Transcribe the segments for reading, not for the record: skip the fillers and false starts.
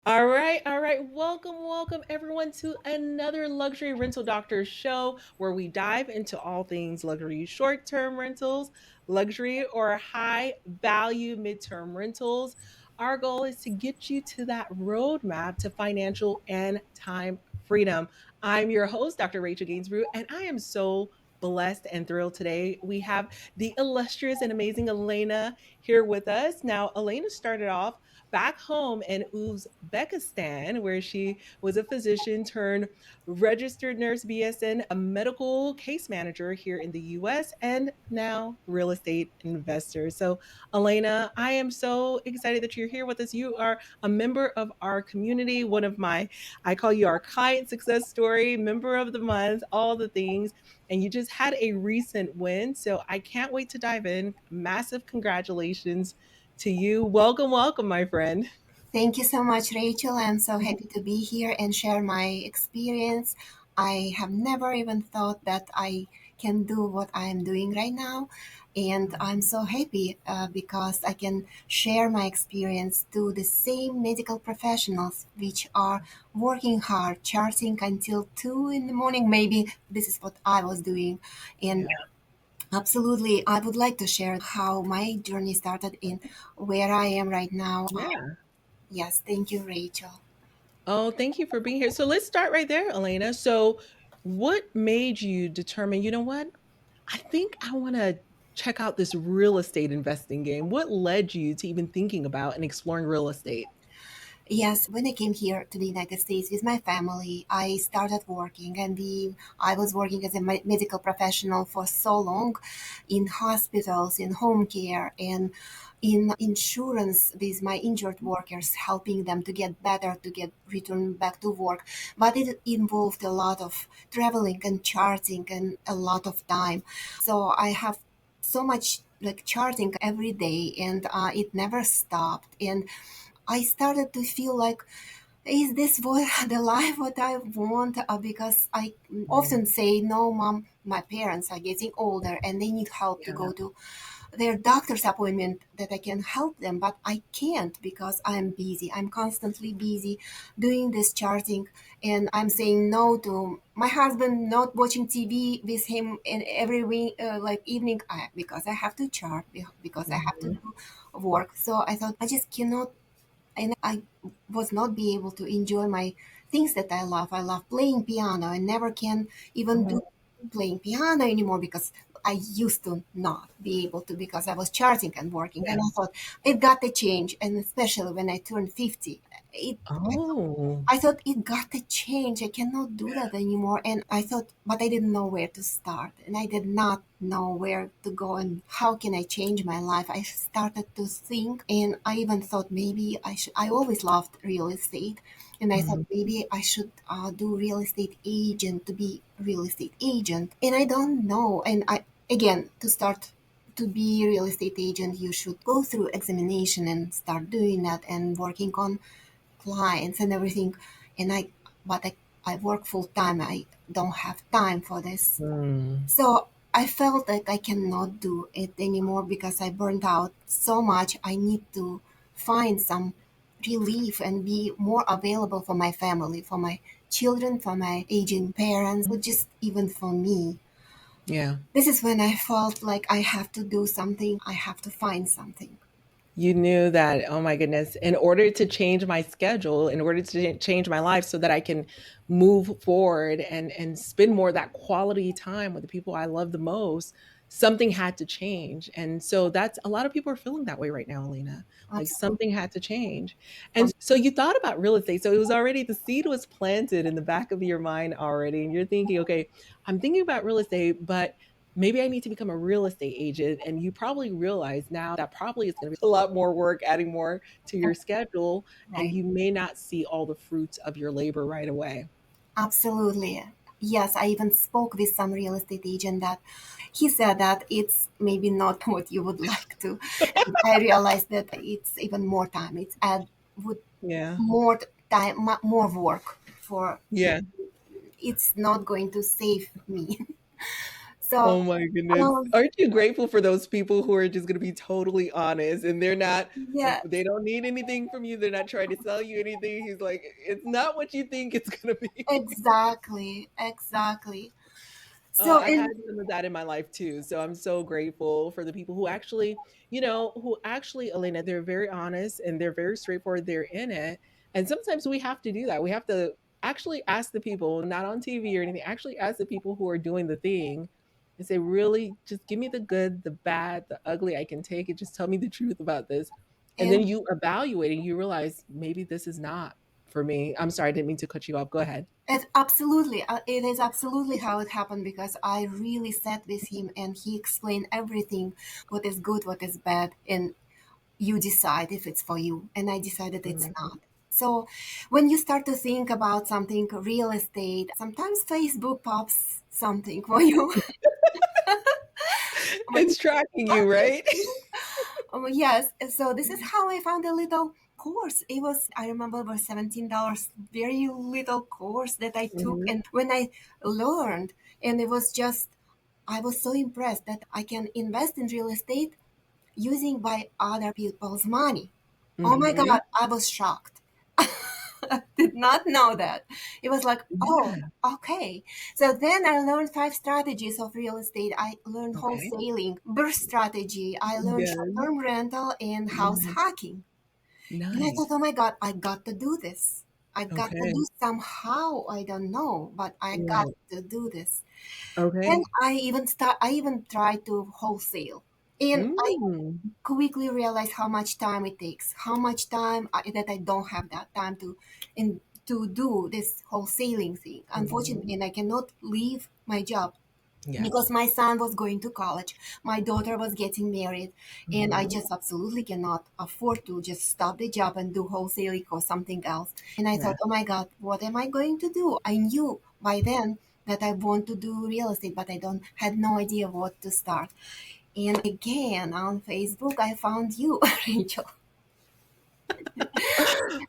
All right, all right. Welcome everyone to another Luxury Rental Doctor show where we dive into all things luxury short-term rentals, luxury or high value midterm rentals. Our goal is to get you to that roadmap to financial and time freedom. I'm your host, Dr. Rachel Gainsborough, and I am so blessed and thrilled today. We have the illustrious and amazing Elena here with us. Now, Elena started off back home in Uzbekistan, where she was a physician turned registered nurse BSN, a medical case manager here in the US, and now real estate investor. So, Elena, I am so excited that you're here with us. You are a member of our community, one of my, I call you our client success story, member of the month, all the things. And you just had a recent win. So, I can't wait to dive in. Massive congratulations to you. Welcome, my friend. Thank you so much, Rachel. I'm so happy to be here and share my experience. I have never even thought that I can do what I am doing right now. And I'm so happy because I can share my experience to the same medical professionals which are working hard, charting until 2 in the morning. Maybe this is what I was doing. And Yeah. absolutely, I would like to share how my journey started and where I am right now. Yeah. Yes, thank you, Rachel. Oh, thank you for being here. So let's start right there, Elena. So, what made you determine, you know what? I think I want to check out this real estate investing game. What led you to even thinking about and exploring real estate? Yes, when I came here to the United States with my family, I started working, and I was working as a medical professional for so long in hospitals, in home care, and in insurance with my injured workers, helping them to get better, to get return back to work. But it involved a lot of traveling and charting and a lot of time. So I have so much like charting every day, and it never stopped. And I started to feel like, is this what the life what I want? Because I Mm, often say, no, mom, my parents are getting older and they need help to yeah. go to their doctor's appointment that I can help them, but I can't because I'm busy. I'm constantly busy doing this charting, and I'm saying no to my husband not watching TV with him in every week, like evening, because I have to chart because I have to Mhm, do work. So I thought I just cannot and I was not be able to enjoy my things that I love. I love playing piano. I never can even mhm, do playing piano anymore because I used to not be able to because I was charting and working. And yeah. I thought it got to change, and especially when I turned 50, it Oh, I thought it got to change. I cannot do that anymore. And I thought, but I didn't know where to start. And I did not know where to go and how can I change my life. I started to think and I even thought maybe I should, I always loved real estate. And I thought mhm, maybe I should do real estate agent to be real estate agent. And I don't know. And again, to start to be a real estate agent, you should go through examination and start doing that and working on clients and everything. And I work full time. I don't have time for this. mm, So I felt like I cannot do it anymore because I burned out so much. I need to find some relief and be more available for my family, for my children, for my aging parents, or just even for me. yeah. This is when I felt like I have to do something. I have to find something. You knew that, oh my goodness, in order to change my schedule, in order to change my life so that I can move forward and spend more of that quality time with the people I love the most, something had to change. And so that's a lot of people are feeling that way right now, Elena. Like Absolutely. something had to change. And so you thought about real estate. So it was already the seed was planted in the back of your mind already. And you're thinking, okay, I'm thinking about real estate, but maybe I need to become a real estate agent. And you probably realize now that probably is going to be a lot more work, adding more to your schedule, and Right. you may not see all the fruits of your labor right away. Absolutely. Yes, I even spoke with some real estate agent that he said that it's maybe not what you would like to. And I realized that it's even more time. It's add would Yeah. more time, more work for. Yeah. It's not going to save me. So, Oh my goodness. um, Aren't you grateful for those people who are just gonna be totally honest and they're not yeah, they don't need anything from you, they're not trying to sell you anything. He's like, "It's not what you think it's gonna be." exactly, exactly. So, I've had and some of that in my life too. So I'm so grateful for the people who actually, who actually, Elena, they're very honest and they're very straightforward. They're in it. And sometimes we have to do that. We have to actually ask the people, not on TV or anything, actually ask the people who are doing the thing and say, really, just give me the good, the bad, the ugly. I can take it. Just tell me the truth about this. And then and you evaluate and you realize maybe this is not for me. I'm sorry, I didn't mean to cut you off. Go ahead. it is absolutely how it happened because I really sat with him and he explained everything, what is good, what is bad, and you decide if it's for you. And I decided it's Mhm. not. So when you start to think about something, real estate, sometimes Facebook pops something for you. When It's tracking you, right? yes, so this is how I found a little course. It was, I remember, it was $17, very little course that I took. Mhm. And when I learned, and it was just, I was so impressed that I can invest in real estate using by other people's money. Oh my Mhm. God, I was shocked. I did not know that. It was like, oh, Yeah. okay. So then I learned 5 strategies of real estate. I learned Okay. wholesaling, burst strategy. I learned Good. short-term rental and house Mhm. hacking. And I thought, Nice. oh my God, I got to do this. I got to Okay. do somehow. I don't know, but I got Right. to do this. And Okay. I even tried to wholesale. And I Mm. quickly realize how much time it takes, how much time that I don't have that time to do this wholesaling thing. Unfortunately, Mhm. and I cannot leave my job because Yes. my son was going to college, my daughter was getting married, and I Mhm. just absolutely cannot afford to just stop the job and do wholesaling or something else. And I Yeah. thought, oh my God, what am I going to do? I knew by then that I want to do real estate, but I don't had no idea what to start. And again, on Facebook, I found you, Rachel.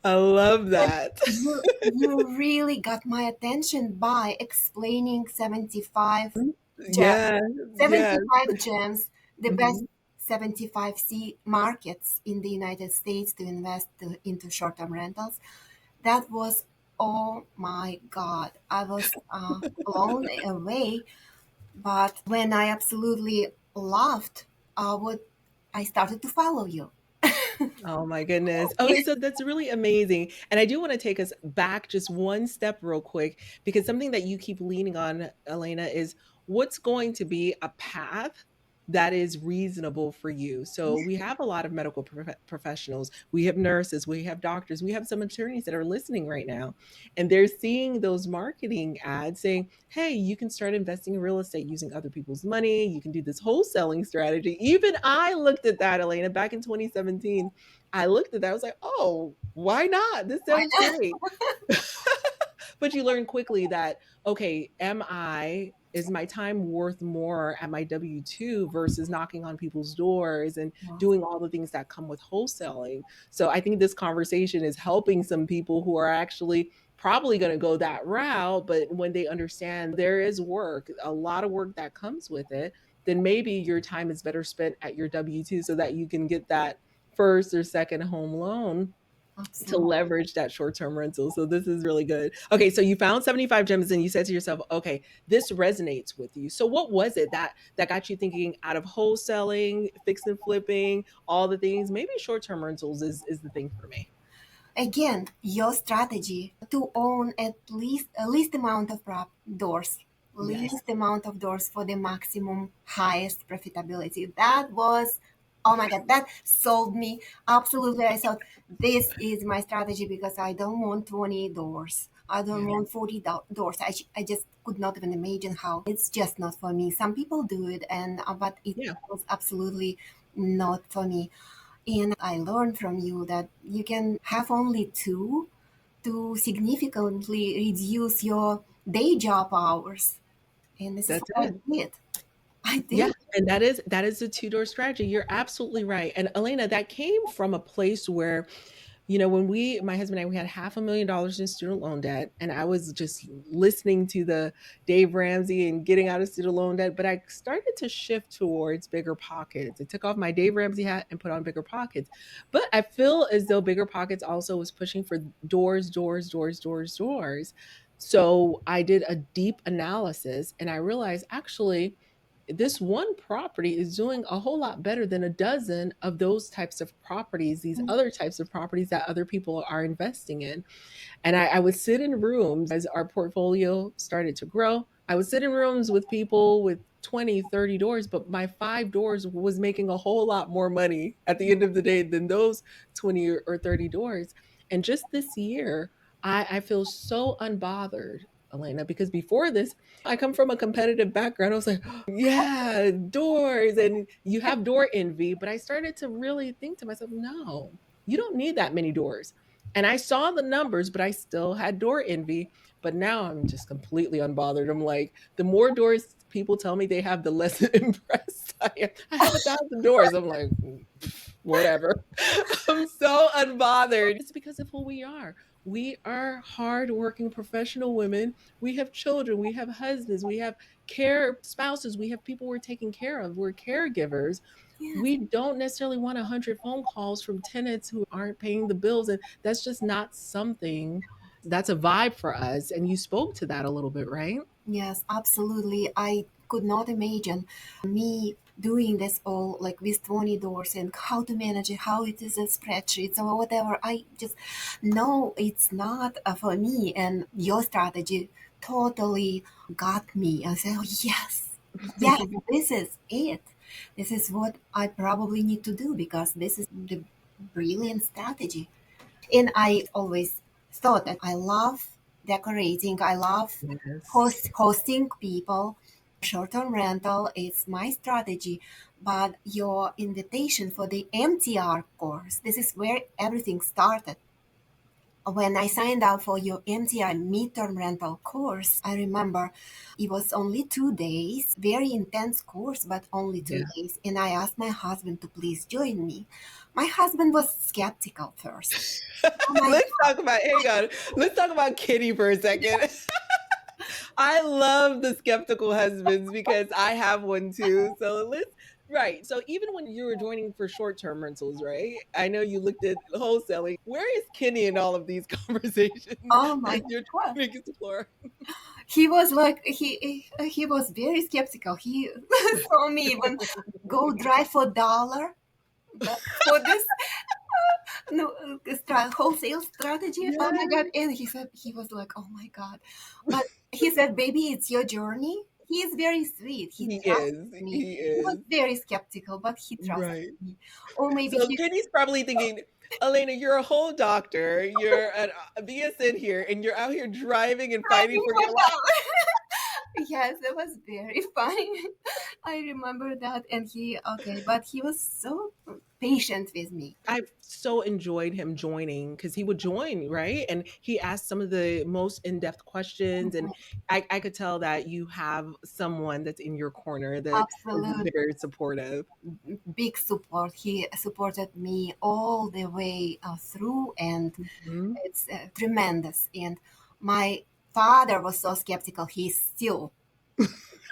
I love that. You really got my attention by explaining Yeah. Yes. 75 gems, the best Mhm. 75 markets in the United States to invest into short-term rentals. That was, oh my God, I was blown away. But when I absolutely loved what I started to follow you. Oh my goodness. Oh, so that's really amazing. And I do want to take us back just one step real quick because something that you keep leaning on, Elena, is what's going to be a path that is reasonable for you. So we have a lot of medical professionals, we have nurses, we have doctors, we have some attorneys that are listening right now, and they're seeing those marketing ads saying, "Hey, you can start investing in real estate using other people's money. You can do this wholesaling strategy." Even I looked at that, Elena, back in 2017. I looked at that, I was like, "Oh, why not? This Why sounds not? great." But you learn quickly that, okay, is my time worth more at my W-2 versus knocking on people's doors and doing all the things that come with wholesaling? So I think this conversation is helping some people who are actually probably going to go that route, but when they understand there is work, a lot of work that comes with it, then maybe your time is better spent at your W-2 so that you can get that first or second home loan to Absolutely. leverage that short-term rental. So this is really good. Okay, so you found 75 gems and you said to yourself, "Okay, this resonates with you." So what was it that got you thinking out of wholesaling, fix and flipping, all the things, maybe short-term rentals is the thing for me. Again, your strategy to own at least a least amount of doors, Yes. least amount of doors for the maximum highest profitability. That was, oh my God, that sold me absolutely. I thought this is my strategy because I don't want 20 doors. I don't Yeah. want 40 doors. I just could not even imagine how it's just not for me. Some people do it, and but it Yeah. was absolutely not for me. And I learned from you that you can have only two to significantly reduce your day job hours. And this is That's what I it. did. I Yeah, did. and that is a two-door strategy. You're absolutely right. And Elena, that came from a place where When my husband and I, we had $500,000 in student loan debt, and I was just listening to the Dave Ramsey and getting out of student loan debt, but I started to shift towards bigger pockets. I took off my Dave Ramsey hat and put on bigger pockets. But I feel as though bigger pockets also was pushing for doors, doors, doors, doors, doors. So I did a deep analysis and I realized actually this one property is doing a whole lot better than a dozen of those types of properties, these other types of properties that other people are investing in. And I would sit in rooms as our portfolio started to grow. I would sit in rooms with people with 20, 30 doors, but my 5 doors was making a whole lot more money at the end of the day than those 20 or 30 doors. And just this year, I feel so unbothered, Elena, because before this, I come from a competitive background. I was like, yeah, doors, and you have door envy. But I started to really think to myself, no, you don't need that many doors. And I saw the numbers, but I still had door envy. But now I'm just completely unbothered. I'm like, the more doors people tell me they have, the less impressed I am. I have 1,000 doors. I'm like, whatever. I'm so unbothered. It's because of who we are. We are hardworking professional women. We have children. We have husbands. We have care spouses. We have people we're taking care of. We're caregivers. Yes. We don't necessarily want 100 phone calls from tenants who aren't paying the bills. And that's just not something that's a vibe for us. And you spoke to that a little bit, right? Yes, absolutely. I could not imagine me doing this all like with 20 doors and how to manage it, how it is a spreadsheet or whatever. I just know it's not for me. And your strategy totally got me. I said, oh, yes, yes, this is it. This is what I probably need to do because this is the brilliant strategy. And I always thought that I love decorating. I love Yes. hosting people. Short-term rental is my strategy, but your invitation for the MTR course, this is where everything started. When I signed up for your MTR midterm rental course, I remember it was only 2 days, very intense course, but only two Yeah. days. And I asked my husband to please join me. My husband was skeptical first. Oh my Let's talk about, hang on. Let's talk about Kitty for a second. I love the skeptical husbands because I have one too. So let's right. So even when you were joining for short-term rentals, right? I know you looked at wholesaling. Where is Kenny in all of these conversations Oh that my you're god. trying to explore? He was like he was very skeptical. He saw me even go drive for dollar, but for this no wholesale strategy. Oh my god! Yes, And he said he was like, oh my god, but he said, baby, it's your journey. He is very sweet. He he trusts is. me. He He was is. very skeptical, but he trusted Right. me. Or maybe So he. Kenny's probably thinking, Elena, you're a whole doctor. You're an BSN here, and you're out here driving and fighting for your life. Yes, that was very funny. I remember that, and he okay, but he was so patient with me. I so enjoyed him joining because he would join, right? And he asked some of the most in-depth questions. And I could tell that you have someone that's in your corner that is Absolute very supportive. big support. He supported me all the way through, and Mhm. it's tremendous. And my father was so skeptical. He's still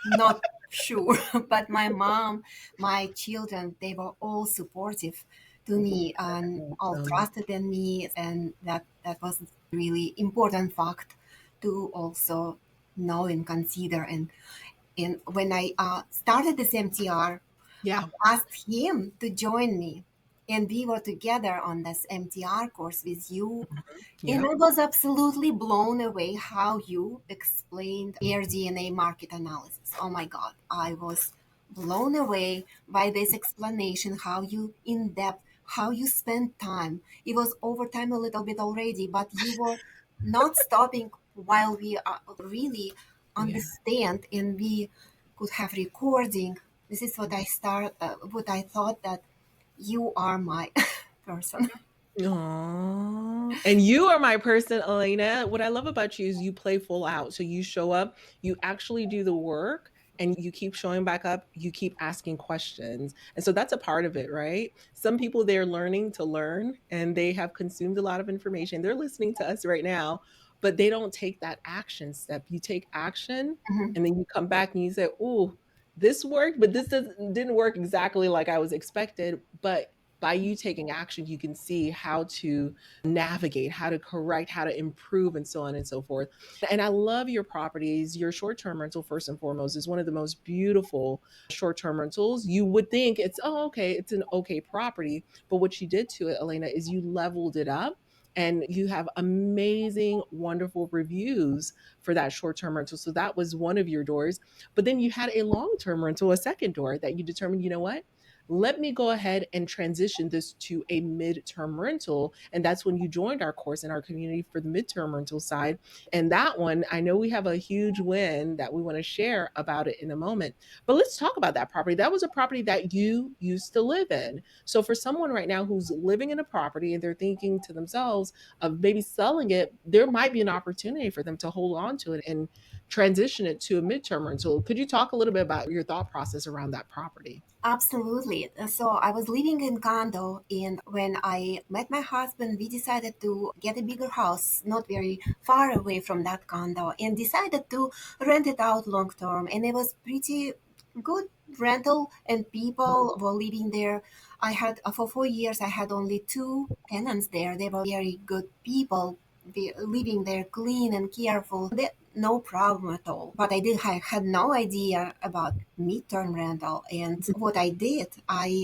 not sure, but my mom, my children, they were all supportive to me and all Awesome. trusted in me, and that was really important fact to also know and consider. And when I started this MTR, I Yeah. asked him to join me, and we were together on this MTR course with you, and Yeah. I was absolutely blown away how you explained AirDNA market analysis. Oh my God, I was blown away by this explanation, how you in depth, how you spend time. It was overtime a little bit already, but you were not stopping while we really Yeah. understand and we could have recording. This is what what I thought that you are my person. Aw. And you are my person, Elena. What I love about you is you play full out. So you show up, you actually do the work, and you keep showing back up, you keep asking questions. And so that's a part of it, right? Some people, they're learning to learn and they have consumed a lot of information. They're listening to us right now, but they don't take that action step. You take action Mhm. and then you come back and you say, "Oh, this worked, but didn't work exactly like I was expected." But by you taking action, you can see how to navigate, how to correct, how to improve, and so on and so forth. And I love your properties. Your short term rental, first and foremost, is one of the most beautiful short term rentals. You would think it's, oh, okay, it's an okay property. But what you did to it, Elena, is you leveled it up and you have amazing, wonderful reviews for that short term rental. So that was one of your doors. But then you had a long term rental, a second door that you determined, you know what? Let me go ahead and transition this to a midterm rental. And that's when you joined our course in our community for the midterm rental side. And that one, I know we have a huge win that we want to share about it in a moment. But let's talk about that property. That was a property that you used to live in. So for someone right now who's living in a property and they're thinking to themselves of maybe selling it, there might be an opportunity for them to hold on to it and transition it to a midterm rental. Could you talk a little bit about your thought process around that property? Absolutely. So I was living in condo, and when I met my husband, we decided to get a bigger house, not very far away from that condo, and decided to rent it out long term. And it was pretty good rental, and people were living there. I had for 4 years, I had only two tenants there. They were very good people, living there clean and careful. No problem at all. But I had no idea about midterm rental. And what I did,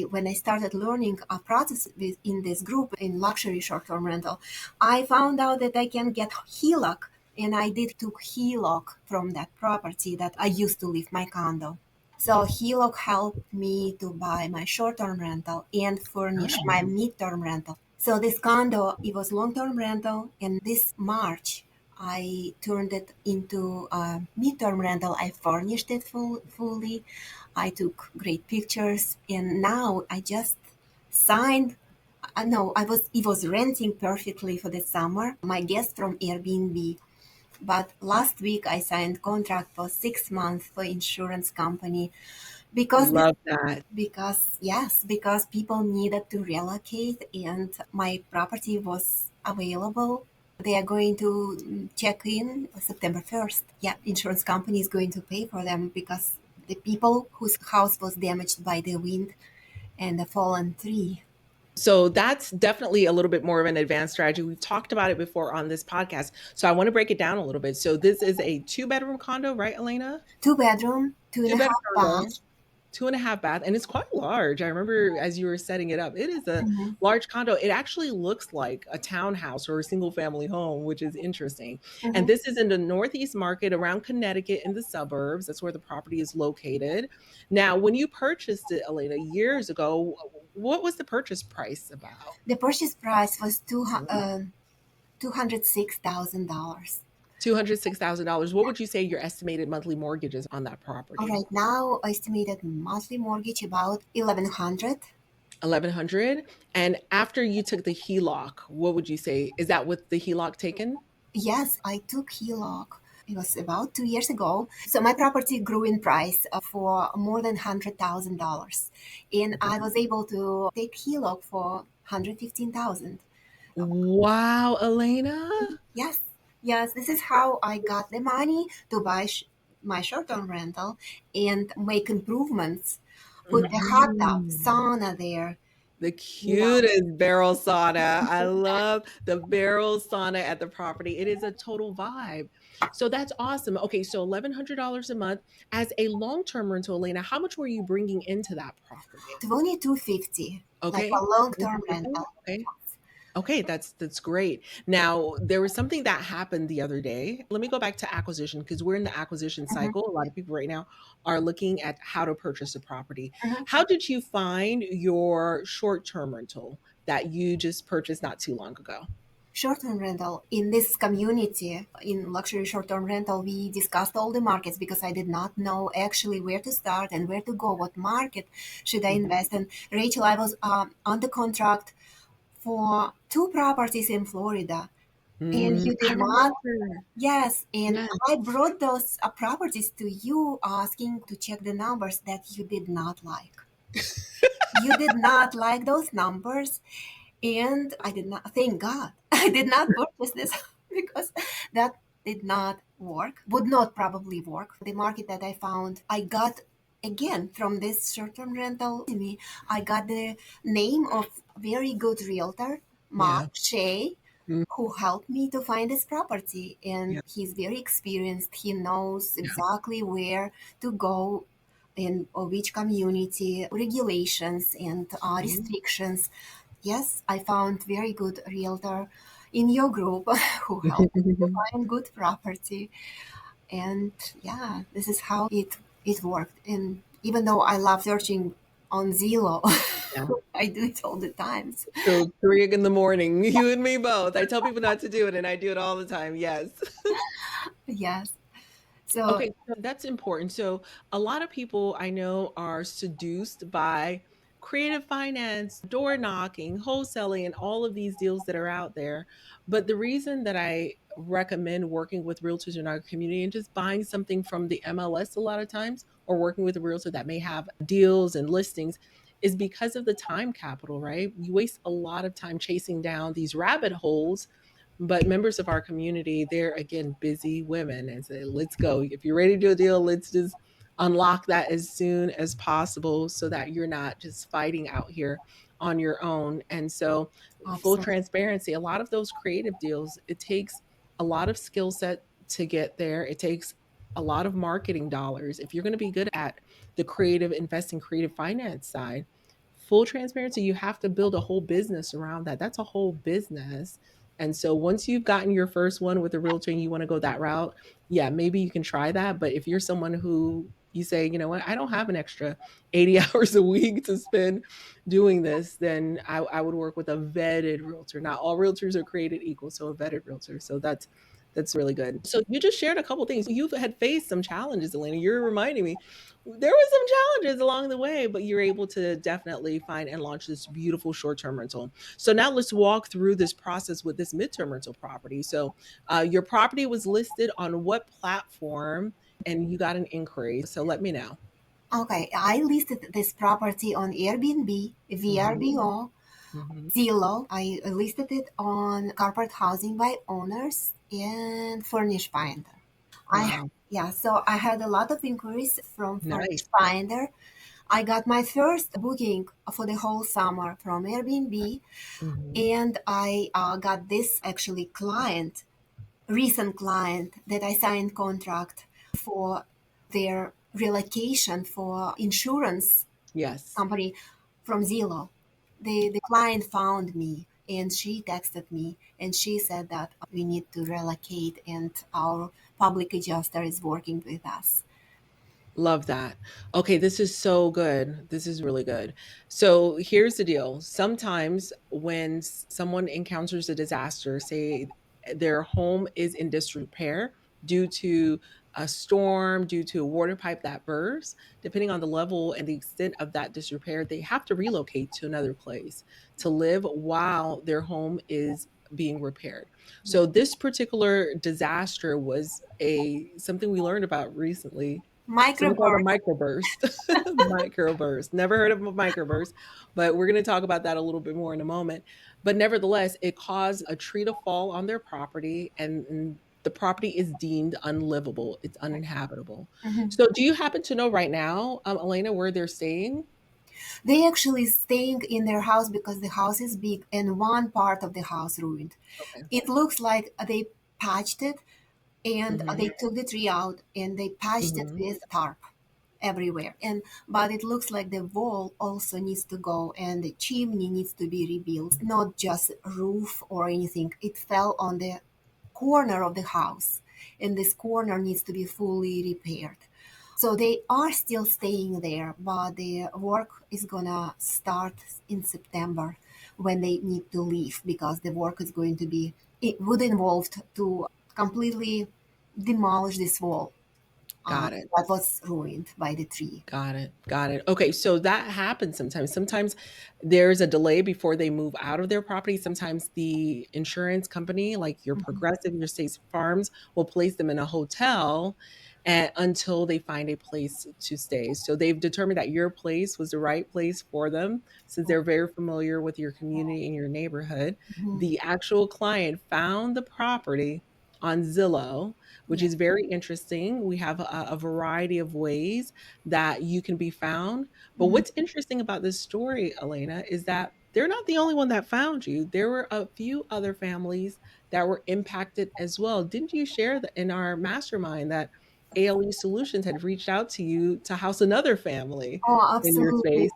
when I started learning a process in this group in luxury short-term rental, I found out that I can get HELOC. And I did took HELOC from that property that I used to live my condo. So HELOC helped me to buy my short-term rental and furnish my midterm rental. So this condo, it was long-term rental, and this March, I turned it into a midterm rental. I furnished it fully. I took great pictures, and now I just signed. No, it was renting perfectly for the summer. My guest from Airbnb, but last week I signed contract for 6 months for insurance company because Love that. because people needed to relocate and my property was available. They are going to check in September 1st. Yeah, insurance company is going to pay for them because the people whose house was damaged by the wind and the fallen tree. So that's definitely a little bit more of an advanced strategy. We've talked about it before on this podcast. So I want to break it down a little bit. So this is a two-bedroom condo, right, Elena? 2 bedroom, two and a Two-bedroom half condo, bath. 2.5 bath, and it's quite large. I remember as you were setting it up, it is a Mhm, large condo. It actually looks like a townhouse or a single family home, which is interesting. And mhm. this is in the Northeast market around Connecticut in the suburbs. That's where the property is located. Now, when you purchased it, Elena, years ago, what was the purchase price about? The purchase price was $206,000. $206,000. What would you say your estimated monthly mortgage is on that property? Right now, estimated monthly mortgage about 1,100. 1,100. And after you took the HELOC, what would you say? Is that with the HELOC taken? Yes, I took HELOC. It was about 2 years ago. So my property grew in price for more than $100,000, and I was able to take HELOC for 115,000. Wow, Elena. Yes, yes, this is how I got the money to buy my short-term rental and make improvements. Put a hot tub, Mhm. sauna there. The Yeah. cutest barrel sauna. I love the barrel sauna at the property. It is a total vibe. So that's awesome. Okay, so $1,100 a month as a long-term rental, Elena. How much were you bringing into that property? 2250, like Okay, a long-term 2250. rental. Okay. Okay, that's great. Now, there was something that happened the other day. Let me go back to acquisition because we're in the acquisition Mhm, cycle. A lot of people right now are looking at how to purchase a property. mhm. How did you find your short-term rental that you just purchased not too long ago? Short-term rental in this community in luxury short-term rental, we discussed all the markets because I did not know actually where to start and where to go, what market should I Mhm. invest in. Rachel, I was on the contract for two properties in Florida. And Mm, you I did not. remember. Yes, and Yes. I brought those properties to you asking to check the numbers that you did not like. You did not like those numbers, and I did not, thank God, I did not purchase this because that did not work, would not probably work. The market that I found, I got again from this short-term rental to me, I got the name of very good realtor, Yeah. Mark Shea, Mm, who helped me to find this property. And yeah. he's very experienced. He knows Yeah. exactly where to go in which community, regulations and Mhm. restrictions. Yes, I found very good realtor in your group who helped me to find good property. And yeah, this is how it worked. And even though I love searching on Zillow, Yeah. I do it all the times. Till 3 in the morning, you and me both. I tell people not to do it, and I do it all the time. Yes. Yes. So Okay, so that's important. So a lot of people I know are seduced by creative finance, door knocking, wholesaling, and all of these deals that are out there. But the reason that I recommend working with realtors in our community and just buying something from the MLS a lot of times, or working with a realtor that may have deals and listings, is because of the time capital, right? You waste a lot of time chasing down these rabbit holes, but members of our community, they're again busy women and say, let's go. If you're ready to do a deal, let's just unlock that as soon as possible so that you're not just fighting out here on your own. And so, full absolutely. transparency, a lot of those creative deals, it takes a lot of skill set to get there. It takes a lot of marketing dollars. If you're going to be good at the creative investing, creative finance side, full transparency, you have to build a whole business around that. That's a whole business. And so once you've gotten your first one with a realtor and you want to go that route, yeah, maybe you can try that. But if you're someone who you say, you know what, I don't have an extra 80 hours a week to spend doing this, then I would work with a vetted realtor. Not all realtors are created equal, so a vetted realtor. So that's really good. So you just shared a couple things. You had faced some challenges, Elena. You're reminding me there were some challenges along the way, but you're able to definitely find and launch this beautiful short-term rental. So now let's walk through this process with this midterm rental property. So your property was listed on what platform and you got an inquiry. So let me know. Okay, I listed this property on Airbnb, Mhm, VRBO, mhm. Zillow. I listed it on Corporate Housing by Owners and Furnish Finder. Wow. Yeah, so I had a lot of inquiries from Furnish Nice. Finder. I got my first booking for the whole summer from Airbnb, Mhm. and I got this actually client, recent client that I signed contract for their relocation for insurance Yes. company from Zillow. The client found me and she texted me and she said that we need to relocate and our public adjuster is working with us. Love that. Okay, this is so good. This is really good. So here's the deal. Sometimes when someone encounters a disaster, say their home is in disrepair due to a storm, due to a water pipe that burst, depending on the level and the extent of that disrepair, they have to relocate to another place to live while their home is being repaired. So this particular disaster was a something we learned about recently, something called a Microburst. microburst. Microburst. Never heard of a microburst, but we're going to talk about that a little bit more in a moment. But nevertheless, it caused a tree to fall on their property, and the property is deemed unlivable. It's uninhabitable. Mhm. So, do you happen to know right now, Elena, where they're staying? They actually staying in their house because the house is big and one part of the house ruined. Okay. It looks like they patched it and Hmm. they took the tree out and they patched it Hmm. with tarp everywhere. And but it looks like the wall also needs to go and the chimney needs to be rebuilt. It's not just roof or anything. It fell on the corner of the house and this corner needs to be fully repaired. So they are still staying there, but the work is gonna start in September when they need to leave because the work is going to be, it would involve to completely demolish this wall. Got it. that was ruined by the tree. Got it. Got it. Okay, so that happens sometimes. Sometimes there's a delay before they move out of their property. Sometimes the insurance company, like your Mhm. Progressive, your State Farms, will place them in a hotel until they find a place to stay. So they've determined that your place was the right place for them since they're very familiar with your community and your neighborhood. Mhm. The actual client found the property on Zillow, which Yeah. is very interesting. We have a variety of ways that you can be found. But Mhm. what's interesting about this story, Elena, is that they're not the only one that found you. There were a few other families that were impacted as well. Didn't you share that in our mastermind that ALE Solutions had reached out to you to house another family Oh, in your absolutely. space?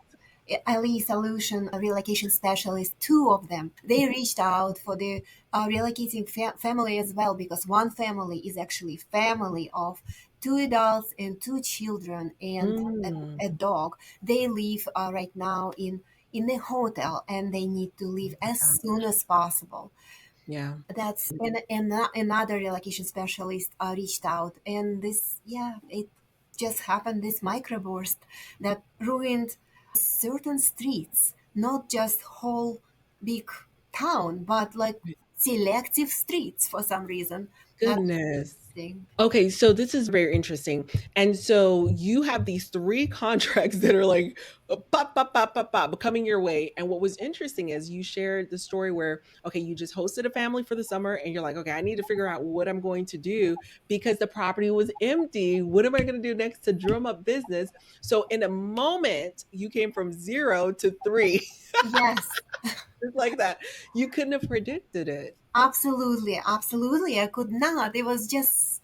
Ali Solution relocation specialist, two of them, they reached out for the relocating family as well, because one family is actually family of two adults and two children and Mm, a dog. They live right now in a hotel, and they need to leave as yeah, soon as possible. yeah, That's and another relocation specialist reached out, and this, yeah, it just happened, this microburst that ruined certain streets, not just whole big town, but like selective streets for some reason. That's goodness. the thing. Okay, so this is very interesting. And so you have these 3 contracts that are like, pop, pop, pop, pop, pop, coming your way. And what was interesting is you shared the story where, okay, you just hosted a family for the summer and you're like, okay, I need to figure out what I'm going to do because the property was empty. What am I going to do next to drum up business? So in a moment, you came from 0 to 3, Yes, just like that. You couldn't have predicted it. absolutely, absolutely. I could not. It was just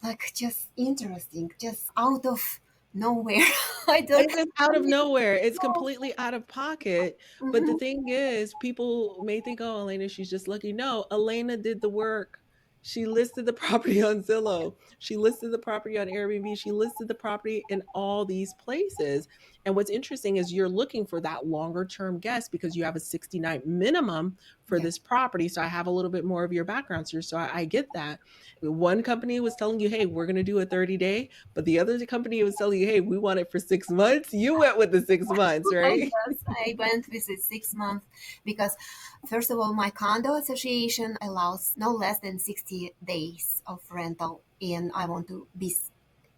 like just interesting, just out of nowhere. I don't It's just out of nowhere. It's completely out of pocket. But the know. thing is, people may think, "Oh, Elena, she's just lucky." No, Elena did the work. She listed the property on Zillow. She listed the property on Airbnb. She listed the property in all these places. And what's interesting is you're looking for that longer term guest because you have a 60-night minimum for Yeah. this property. So I have a little bit more of your background here. So I get that. One company was telling you, hey, we're going to do a 30-day, but the other company was telling you, hey, we want it for 6 months. You went with the 6 months, right? Yes, I went with it 6 months because, first of all, my condo association allows no less than 60 days of rental, and I want to be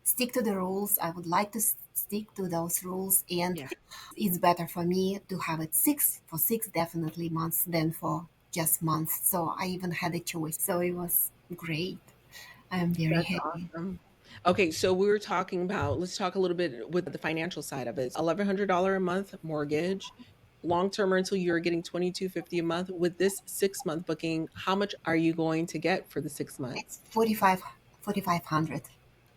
stick to the rules. I would like to stick to those rules, and Yeah, it's better for me to have it six definitely months than for just months. So I even had a choice. So it was great. I'm very that's happy. awesome. Okay, so we were talking about, let's talk a little bit with the financial side of it. $1,100 a month mortgage, long-term rental, you're getting 2250 a month. With this 6-month booking, how much are you going to get for the 6 months? It's 4,500.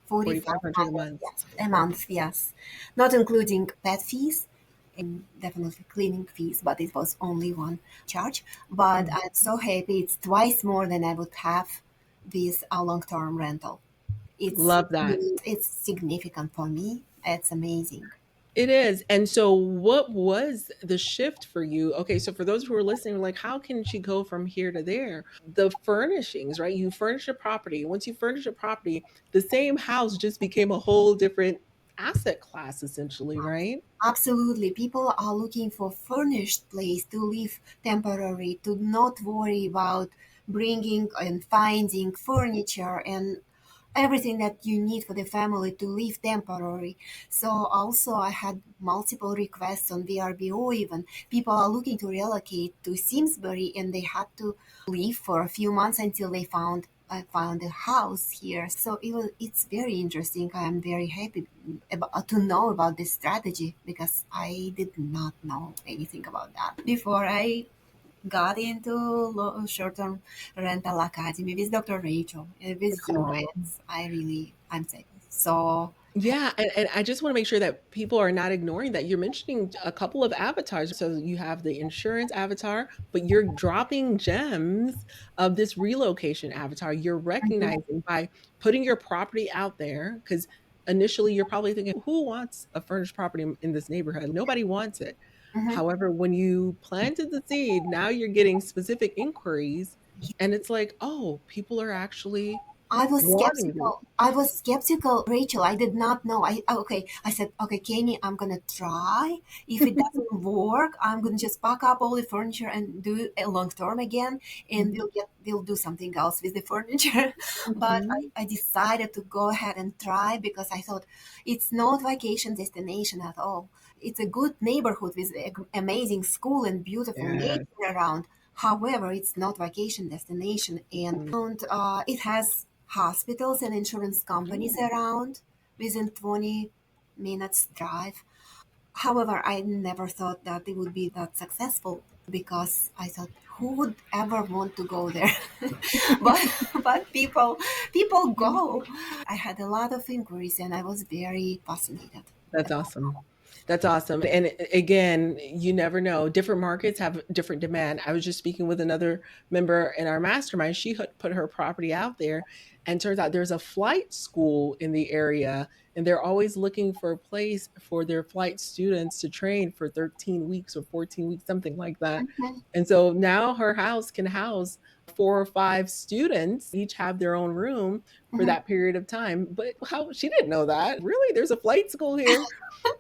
4500 a 4,500, month. yes, a month, yes. Not including pet fees and definitely cleaning fees, but it was only one charge. But Mm. I'm so happy. It's twice more than I would have with a long-term rental. It's Love that. it's significant for me. It's amazing. It is. And so what was the shift for you? Okay, so for those who are listening, like how can she go from here to there? The furnishings, right? You furnish a property. Once you furnish a property, the same house just became a whole different asset class essentially, right? Absolutely. People are looking for furnished place to live temporary, to not worry about bringing and finding furniture and everything that you need for the family to live temporary. So also I had multiple requests on VRBO even. People are looking to relocate to Simsbury, and they had to leave for a few months until they found a house here. So it's very interesting. I am very happy to know about this strategy because I did not know anything about that before I got into short-term rental academy with Dr. Rachel, with Cool. Joanne's. I'm saying so. Yeah, and I just want to make sure that people are not ignoring that. You're mentioning a couple of avatars. So you have the insurance avatar, but you're dropping gems of this relocation avatar. You're Mhm, recognizing by putting your property out there, because initially you're probably thinking, who wants a furnished property in this neighborhood? Nobody wants it. mhm. However, when you planted the seed, now you're getting specific inquiries, and it's like, oh, people are actually I was wanting to. skeptical. I was skeptical, Rachel. I did not know. Okay. I said, okay, Kenny, I'm gonna try. If it doesn't work, I'm gonna just pack up all the furniture and do a long term again, and Mhm, we'll do something else with the furniture. But mhm. I decided to go ahead and try because I thought it's not vacation destination at all. It's a good neighborhood with amazing school and beautiful Yes. nature around. However, it's not vacation destination, and Mm. it has hospitals and insurance companies Oh. around within 20 minutes drive. However, I never thought that it would be that successful because I thought, who would ever want to go there? but but people go. I had a lot of inquiries and I was very fascinated. That's awesome. That's awesome. And again, you never know. Different markets have different demand. I was just speaking with another member in our mastermind. She had put her property out there, and turns out there's a flight school in the area, and they're always looking for a place for their flight students to train for 13 weeks or 14 weeks, something like that. Mhm, And so now her house can house 4 or 5 students, each have their own room for mhm. that period of time. But how she didn't know that. Really? There's a flight school here?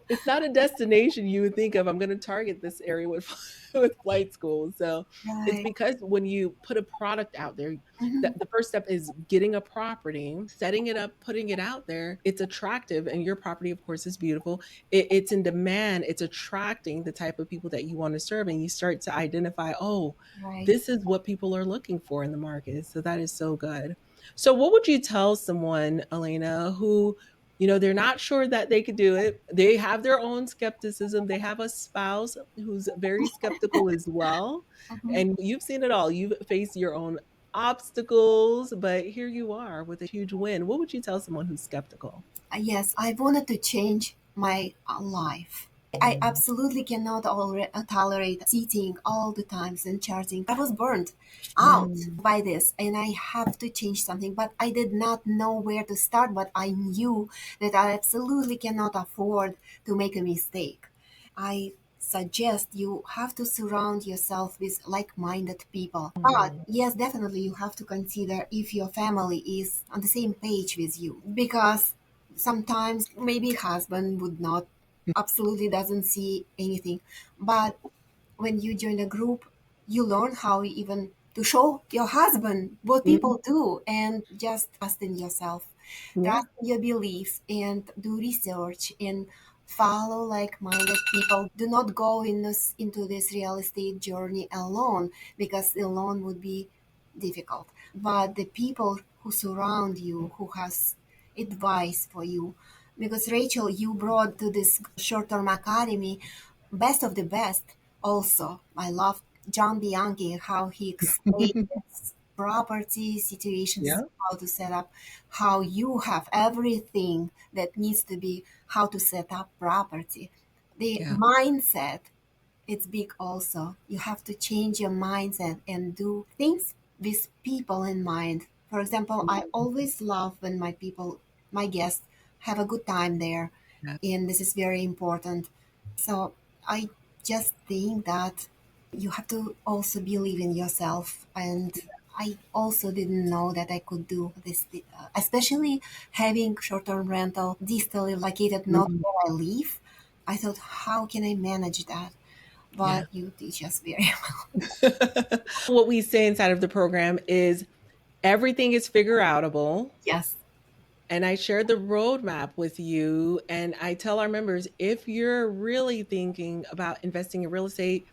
It's not a destination you would think of, "I'm gonna target this area with with flight schools." So, it's Right. because when you put a product out there, Mhm. the first step is getting a property, setting it up, putting it out there. It's attractive, and your property, of course, is beautiful. It's in demand, it's attracting the type of people that you wanna serve, and you start to identify, "Oh, Right. this is what people are looking for in the market." So that is so good. So what would you tell someone, Elena, who they're not sure that they could do it. They have their own skepticism. They have a spouse who's very skeptical as well. Mhm. And you've seen it all. You've faced your own obstacles, but here you are with a huge win. What would you tell someone who's skeptical? Yes, I wanted to change my life. I Mm, absolutely cannot tolerate sitting all the times and charging. I was burned out mm, by this and I have to change something, but I did not know where to start. But I knew that I absolutely cannot afford to make a mistake. I suggest you have to surround yourself with like minded people. But mm, yes, definitely you have to consider if your family is on the same page with you because sometimes maybe husband would not absolutely doesn't see anything, but when you join a group you learn how even to show your husband what mm. people do and just trust in yourself, Yeah, trust in your beliefs and do research and follow like-minded people. Do not go into this real estate journey alone because alone would be difficult, but the people who surround you who has advice for you, because Rachel, you brought to this short-term academy best of the best. Also, I love John Bianchi, how he explained this property situations, yeah, how to set up, how you have everything that needs to be, how to set up property. The yeah. mindset, it's big also. You have to change your mindset and do things with people in mind. For example, I Mm, always love when my people, my guests, have a good time there. yeah, And this is very important. So I just think that you have to also believe in yourself. And I also didn't know that I could do this, especially having short-term rental distally located not mhm, where I live. I thought, how can I manage that? yeah. But you teach us very What we say inside of the program is everything is figure outable. yes. And I share the roadmap with you. And I tell our members if you're really thinking about investing in real estate,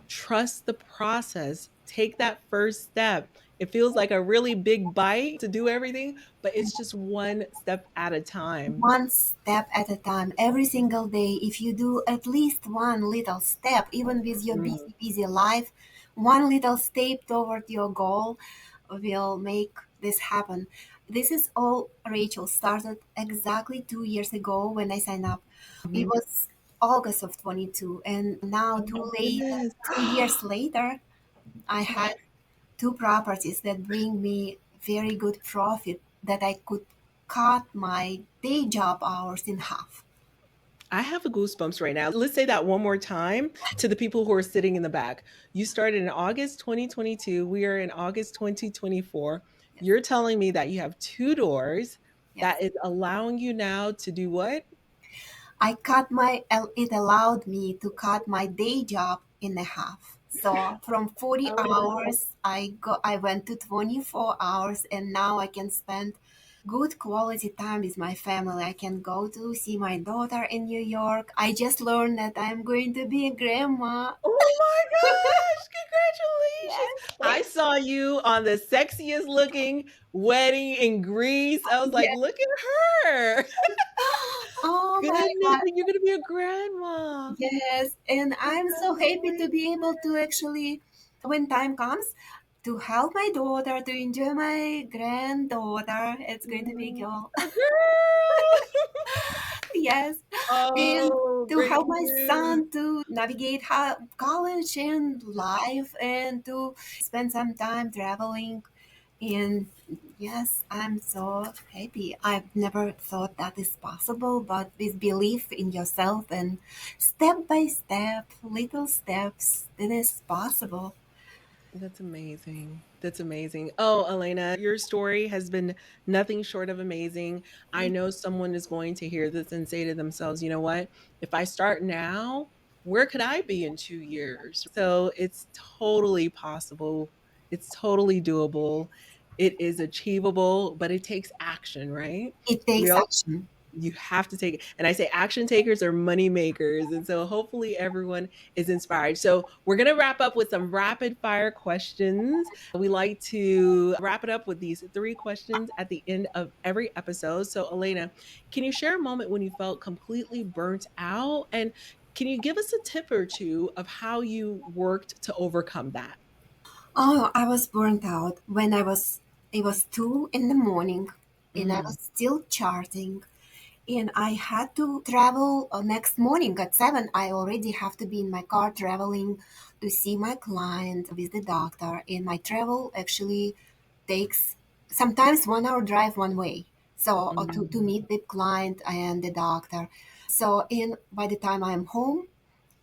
trust the process. Take that first step. It feels like a really big bite to do everything, but it's just one step at a time. One step at a time, every single day. If you do at least one little step, even with your Mm, busy life, one little step toward your goal will make this happen. This is all Rachel started exactly 2 years ago when I signed up. It mhm. was August of 22, and now Oh my goodness. 2 years later, I Wow. had two properties that bring me very good profit that I could cut my day job hours in half. I have the goosebumps right now. Let's say that one more time to the people who are sitting in the back. You started in August 2022. We are in August 2024. You're telling me that you have 2 doors that Yes. is allowing you now to do what? It allowed me to cut my day job in half. So from 40 Oh, hours, I went to 24 hours, and now I can spend good quality time with my family. I can go to see my daughter in New York. I just learned that I'm going to be a grandma. oh my gosh, congratulations. Yes, I thank saw you on the sexiest looking wedding in Greece. I was like, you. "Look at her." Oh my Goodness, God. and you're gonna be a grandma. Yes, and I'm so happy to be able to Congratulations. actually, when time comes, to help my daughter to enjoy my granddaughter. It's going to be a Mhm. girl. A girl. Yes, and Oh, to help breaking my news. son to navigate college and life, and to spend some time traveling. And yes, I'm so happy. I've never thought that is possible, but with belief in yourself and step by step, little steps, it is possible. That's amazing. That's amazing. Oh, Elena, your story has been nothing short of amazing. I know someone is going to hear this and say to themselves, you know what? If I start now, where could I be in 2 years? So it's totally possible. It's totally doable. It is achievable, but it takes action, right? It We takes all action. you have to take it. And I say action takers are money makers. And so hopefully everyone is inspired. So we're going to wrap up with some rapid fire questions. We like to wrap it up with these 3 questions at the end of every episode. So, Elena, can you share a moment when you felt completely burnt out? And can you give us a tip or two of how you worked to overcome that? Oh, I was burnt out when it was 2 in the morning, and I Mm, was still charting, and I had to travel next morning at 7. I already have to be in my car traveling to see my client with the doctor, and my travel actually takes sometimes 1 hour drive one way. So to mm, meet the client and the doctor. So in by the time I'm home,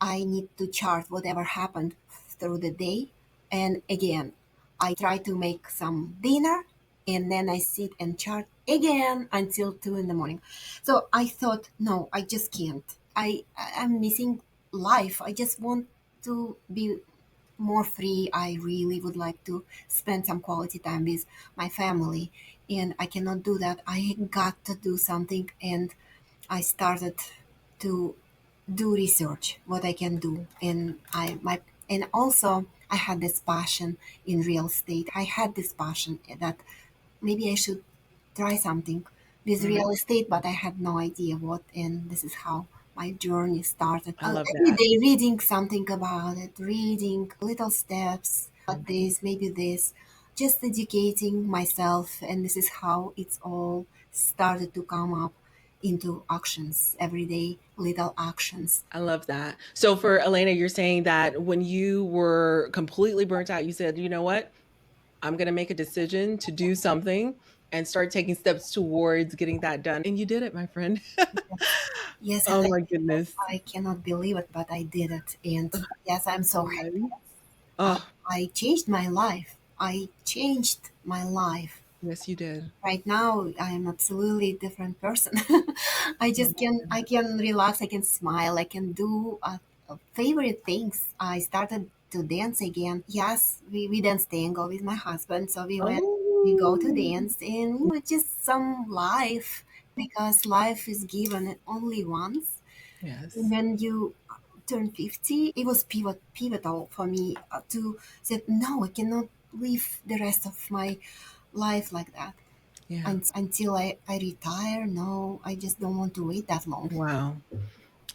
I need to chart whatever happened through the day. And again, I try to make some dinner, and then I sit and chart again until 2 in the morning. So I thought, no, I just can't. I'm missing life. I just want to be more free. I really would like to spend some quality time with my family, and I cannot do that. I got to do something, and I started to do research what I can do, and also I had this passion in real estate. I had this passion that maybe I should try something with mm. real estate, but I had no idea what, and this is how my journey started. I love Every that. day reading something about it, reading little steps, this, maybe this, just educating myself, and this is how it's all started to come up into actions, everyday little actions. I love that. So for Elena, you're saying that when you were completely burnt out, you said, you know what? I'm going to make a decision to do something and start taking steps towards getting that done. And you did it, my friend. Yes, yes, and Oh my goodness. I cannot believe it, but I did it, and yes, I'm so happy. Right? Oh, I changed my life. I changed my life. yes, you did. Right now, I am absolutely different person. Oh, I can relax. I can smile. I can do favorite things. I started to dance again. Yes, we dance tango with my husband. So we go to oh, dance, and just some life, because life is given only once. yes. When you turn 50, it was pivotal for me to say, no, I cannot live the rest of my life like that. Yeah. And until I retire, no, I just don't want to wait that long. Wow.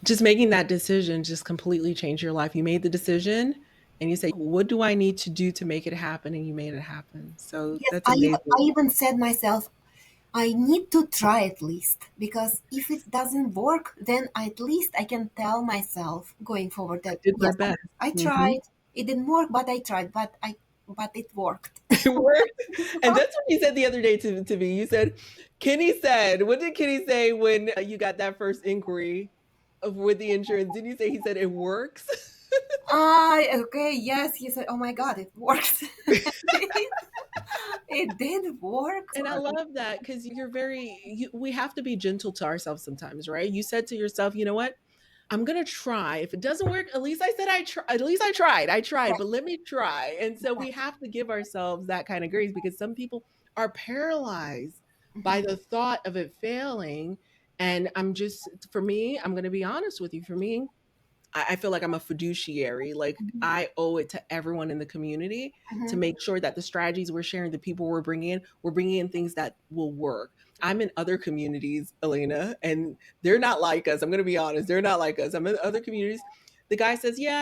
Just making that decision just completely changed your life. You made the decision and you say, what do I need to do to make it happen? And you made it happen. So Yes, that's amazing. I even said myself, I need to try at least, because if it doesn't work, then at least I can tell myself going forward I that did my yes, best. I Mhm. tried. It didn't work, but I tried. But it worked. It worked. And that's what you said the other day to me. You said, Kenny said, what did Kenny say when you got that first inquiry with the insurance? Did you say he said it works? Okay, yes, he said, "Oh my God, it works." It did work And I for me. love that because we have to be gentle to ourselves sometimes, right? You said to yourself, you know what? I'm gonna try. If it doesn't work, at least I said I try. At least I tried. I tried, Right, but let me try. And so we right. have to give ourselves that kind of grace because some people are paralyzed by Mhm, the thought of it failing. And for me, I'm gonna be honest with you. For me, I feel like I'm a fiduciary. Like mhm, I owe it to everyone in the community to mhm, make sure that the strategies we're sharing, the people we're bringing in things that will work. I'm in other communities, Elena, and they're not like us. I'm going to be honest. They're not like us. I'm in other communities. The guy says, yeah,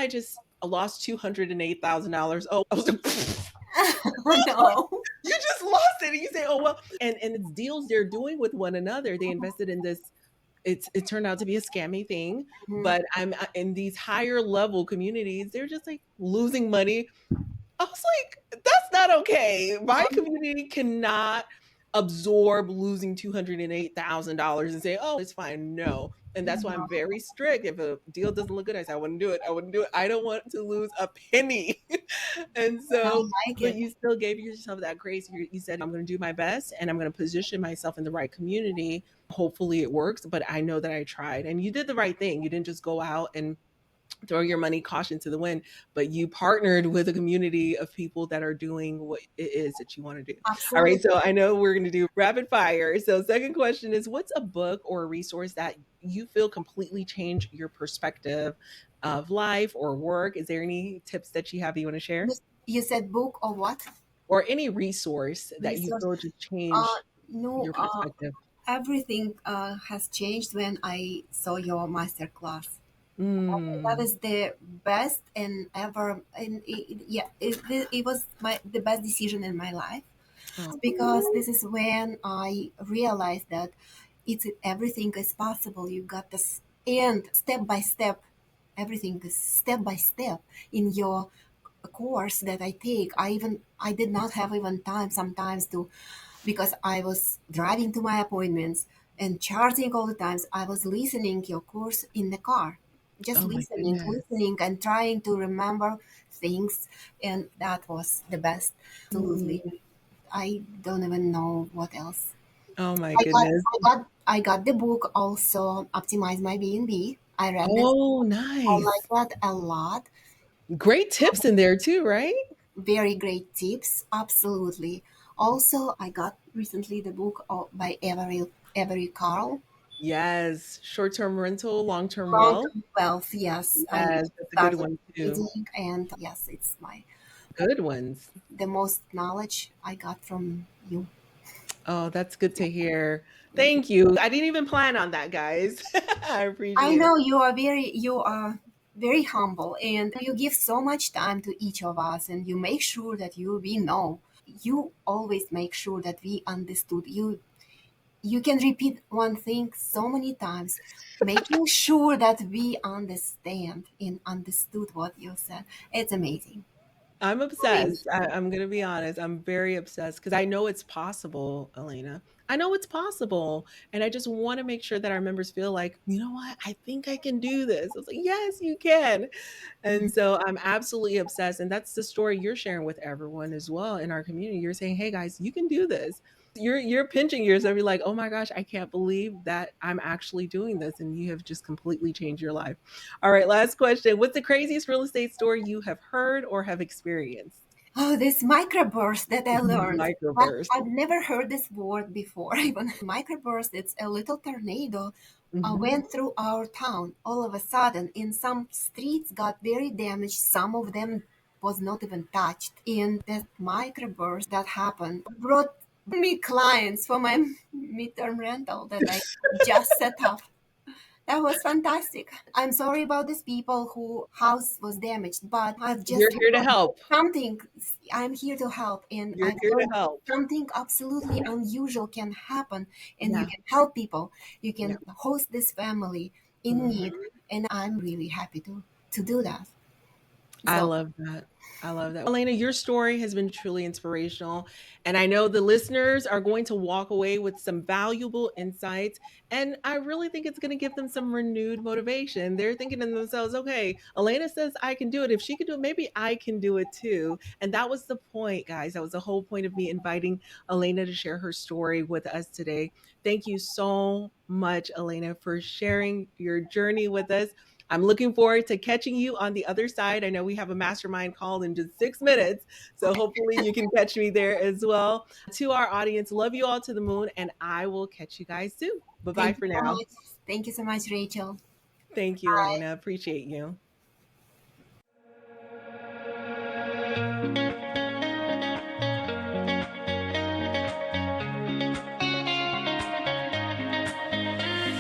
I lost $208,000. Oh, I was like, No. you just lost it. And you say, oh, well, and it's deals they're doing with one another. They invested in this it turned out to be a scammy thing, Mhm, but I'm in these higher level communities, they're just like losing money. I was like, that's not okay. My mhm, community cannot absorb losing $208,000 and say, oh, it's fine. No. And that's why I'm no. very strict. If a deal doesn't look good, I say, I wouldn't do it. I wouldn't do it. I don't want to lose a penny. And I so, like but it. you still gave yourself that grace. You said, I'm going to do my best and I'm going to position myself in the right community. Hopefully it works, but I know that I tried. And you did the right thing. You didn't just go out and throw your money caution to the wind, but you partnered with a community of people that are doing what it is that you want to do. All right. Absolutely. So I know we're going to do rapid fire. So, second question is, what's a book or a resource that you feel completely changed your perspective of life or work? Is there any tips that you want to share? You, you said book or what? Or any resource that you Resource. feel just Uh, changed no, your perspective? everything has changed when I saw your master class. That Mm. is the best and ever, and yeah, it was the best decision in my life Oh, because this is when I realized that everything is possible. You got this, and step by step, everything is step by step in your course that I take. I did not have even time sometimes to, because I was driving to my appointments and charging all the times. I was listening your course in the car, just oh my listening, goodness. listening, and trying to remember things, and that was the best. Mm. Absolutely, I don't even know what else. Oh my I got, goodness. I got the book also, Optimize My B&B. I read this. Oh, I like nice. that a lot. Great tips in there too, right? Very great tips, absolutely. Also, I got recently the book by Avery Carl, Yes. Short-term rental, long-term wealth. Long-Term Wealth. Yes, I Yes, that's a good started one too. reading, and yes, it's my Good ones. the most knowledge I got from you. Oh, that's good to hear. Thank you. I didn't even plan on that, guys. I I appreciate it. know you are very humble, and you give so much time to each of us, and you make sure that we know. You always make sure that we understood you. You can repeat one thing so many times, making sure that we understand and understood what you said. It's amazing. I'm Really. obsessed. I'm gonna be honest. I'm very obsessed because I know it's possible, Elena. I know it's possible, and I just want to make sure that our members feel like, you know what? I think I can do this. I was like, yes, you can. And so I'm absolutely obsessed. And that's the story you're sharing with everyone as well in our community. You're saying, hey guys, you can do this. You're pinching yourself. You're like, oh my gosh, I can't believe that I'm actually doing this. And you have just completely changed your life. All right, last question. What's the craziest real estate story you have heard or have experienced? Oh, this microburst that I learned. Microburst. I've never heard this word before. Even microburst, it's a little tornado Hmm. went through our town all of a sudden, and some streets got very damaged. Some of them was not even touched. And that microburst that happened brought me clients for my midterm rental that I just set up. That was fantastic. I'm sorry about these people who house was damaged, but I've You're just here to learned help. something. I'm here to help, and You're I've here to learned help. something absolutely unusual can happen, and you Yeah. can help people. You Yeah. can host this family in need, Mhm. and I'm really happy to do that. I So love that. I love that. Elena, your story has been truly inspirational. And I know the listeners are going to walk away with some valuable insights. And I really think it's going to give them some renewed motivation. They're thinking to themselves, okay, Elena says I can do it. If she can do it, maybe I can do it too. And that was the point, guys. That was the whole point of me inviting Elena to share her story with us today. Thank you so much, Elena, for sharing your journey with us. I'm looking forward to catching you on the other side. I know we have a mastermind call in just 6 minutes. So hopefully you can catch me there as well. To our audience, love you all to the moon, and I will catch you guys soon. Bye bye thank you for so now. much. Thank you so much, Rachel. Thank you, Elena. Appreciate you.